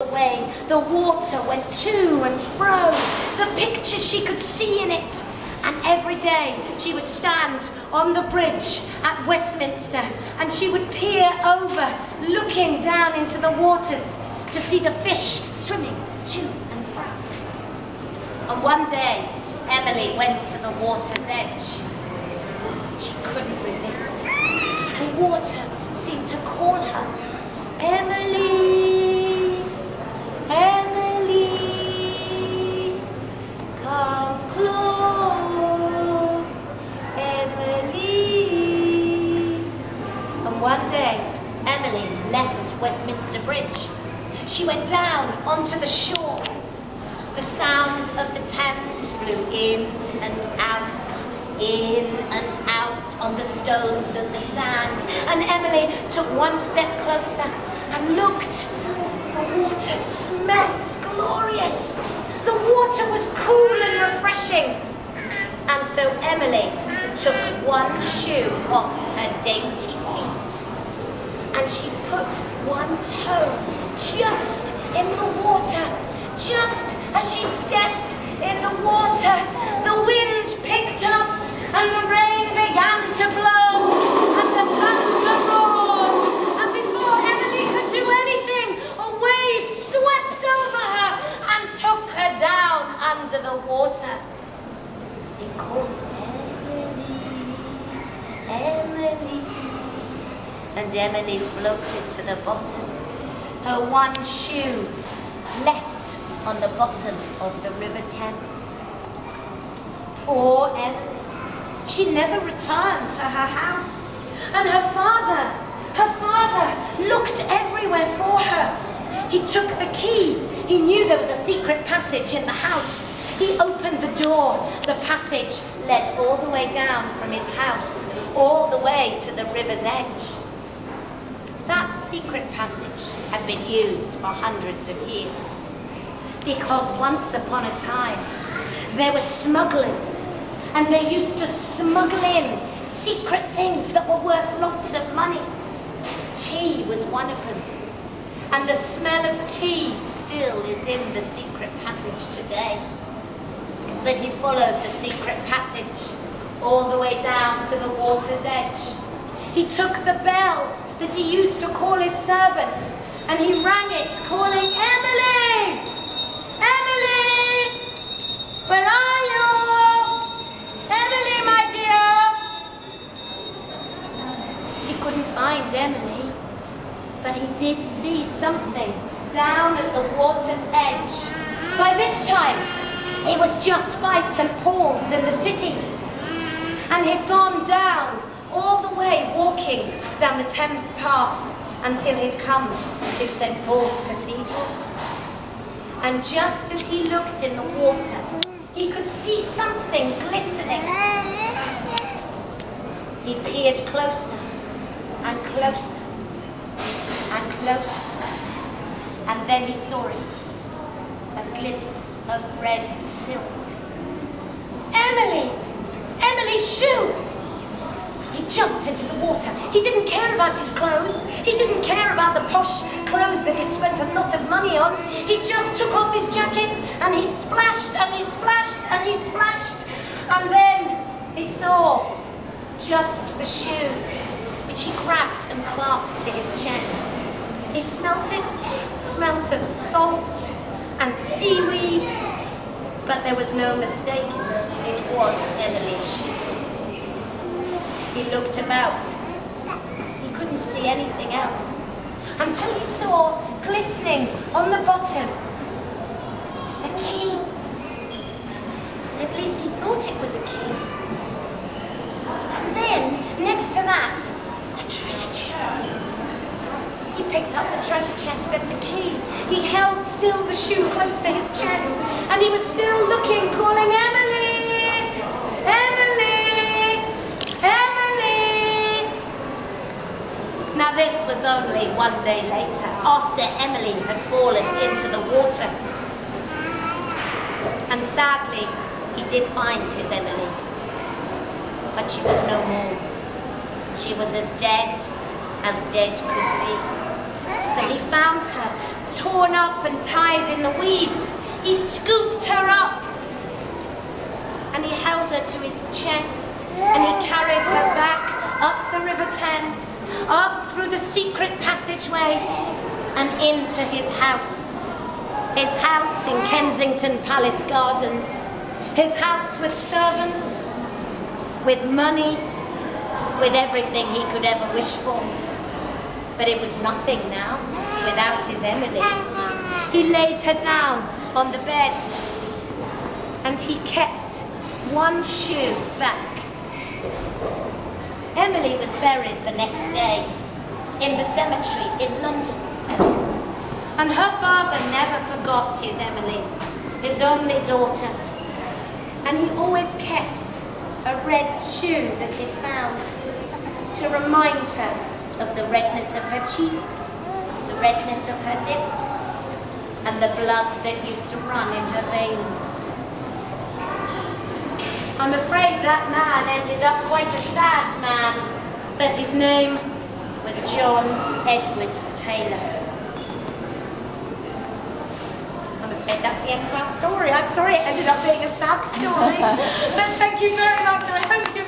Away, the water went to and fro, the pictures she could see in it. And every day she would stand on the bridge at Westminster and she would peer over, looking down into the waters to see the fish swimming to and fro. And one day, Emily went to the water's edge. She couldn't resist it. The water seemed to call her, Emily, Emily, come close, Emily. And one day, Emily left Westminster Bridge. She went down onto the shore. The sound of the Thames flew in and out on the stones and the sand. And Emily took one step closer and looked. The water smelt glorious. The water was cool and refreshing. And so Emily took one shoe off her dainty feet and she put one toe just in the water. Just as she stepped in the water, the wind picked up and the rain began to blow and the thunder roared. And before Emily could do anything, a wave swept over her and took her down under the water. It called Emily, Emily. And Emily floated to the bottom. Her one shoe left on the bottom of the River Thames. Poor Emily. She never returned to her house. And her father looked everywhere for her. He took the key. He knew there was a secret passage in the house. He opened the door. The passage led all the way down from his house, all the way to the river's edge. That secret passage had been used for hundreds of years. Because once upon a time, there were smugglers, and they used to smuggle in secret things that were worth lots of money. Tea was one of them, and the smell of tea still is in the secret passage today. But he followed the secret passage all the way down to the water's edge. He took the bell that he used to call his servants, and he rang it, calling, Emily! Emily! Where are you? Emily, my dear! He couldn't find Emily, but he did see something down at the water's edge. By this time, he was just by St. Paul's in the city, and he'd gone down all the way, walking down the Thames path until he'd come to St. Paul's Cathedral. And just as he looked in the water, he could see something glistening. He peered closer and closer and closer, and then he saw it, a glimpse of red silk. Emily! Emily's shoe! He jumped into the water. He didn't care about his clothes. He didn't care about the posh clothes that he'd spent a lot of money on. He just took off his jacket and he splashed and he splashed and he splashed. And then he saw just the shoe, which he grabbed and clasped to his chest. He smelt it. It smelt of salt and seaweed. But there was no mistaking. It was Emily's shoe. He looked about. He couldn't see anything else until he saw, glistening on the bottom, a key. At least he thought it was a key. And then, next to that, a treasure chest. He picked up the treasure chest and the key. He held still the shoe close to his chest, and he was still looking, calling, Emily! Emily! Emily! Now this was only one day later, after Emily had fallen into the water. And sadly, he did find his Emily. But she was no more. She was as dead could be. But he found her torn up and tied in the weeds, he scooped her up and he held her to his chest and he carried her back up the River Thames, up through the secret passageway and into his house in Kensington Palace Gardens, his house with servants, with money, with everything he could ever wish for. But it was nothing now without his Emily. He laid her down on the bed and he kept one shoe back. Emily was buried the next day in the cemetery in London. And her father never forgot his Emily, his only daughter. And he always kept a red shoe that he found to remind her of the redness of her cheeks, the redness of her lips, and the blood that used to run in her veins. I'm afraid that man ended up quite a sad man, but his name was John Edward Taylor. I'm afraid that's the end of our story. I'm sorry it ended up being a sad story, but thank you very much. I hope you